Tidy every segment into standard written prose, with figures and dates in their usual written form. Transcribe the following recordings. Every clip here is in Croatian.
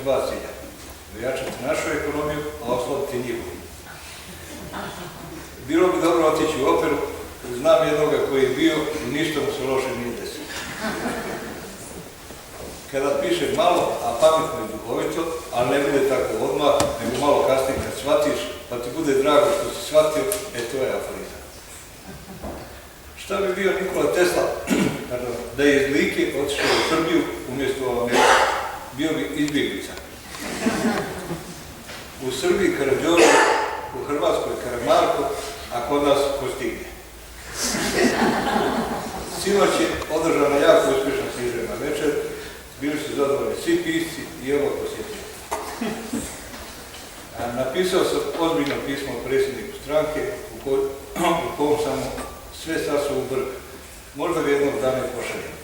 dva cilja. Ojačati našu ekonomiju, a oslabiti njihovu. Bilo bi dobro otići u operu, znam jednoga koji je bio i ništa mu se loše nije desilo. Kada piše malo, a pametno i duhovito, ali ne bude tako odmah, nego malo kasnije kad shvatiš, pa ti bude drago što si shvatio, to je aforizam. Šta bi bio Nikola Tesla, da je iz Like otišao u Srbiju umjesto Amerike? Bio bi izbjeglica. U Srbiji Karađorđe, u Hrvatskoj Karamarko, a kod nas ko stigne. Sinoć je održana jako uspješna književna večer, bili su zadovoljni svi pisci i evo posjetili. Napisao sam ozbiljno pismo predsjedniku stranke u kojem sam sve sasuo u brk. Možda ga jednog dana i pošaljem.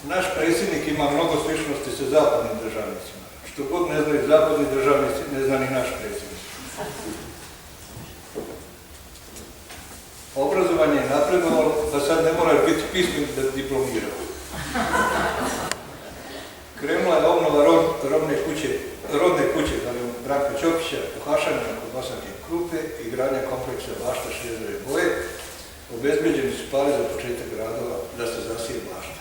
Naš predsjednik ima mnogo sličnosti sa zapadnim državnicima. Što god ne znaju zapadni državnici, ne zna ni naš predsjednik. Obrazovanje je napredovalo, da sad ne moraju biti pismeni da diplomiraju. Krenula je obnova rodne kuće Branka Ćopića, pohašanje kod Bosanke Krupe i gradnja kompleksa Bašta Šljedove boje. Obezbeđeni su pare za početak radova da se zasije bašta.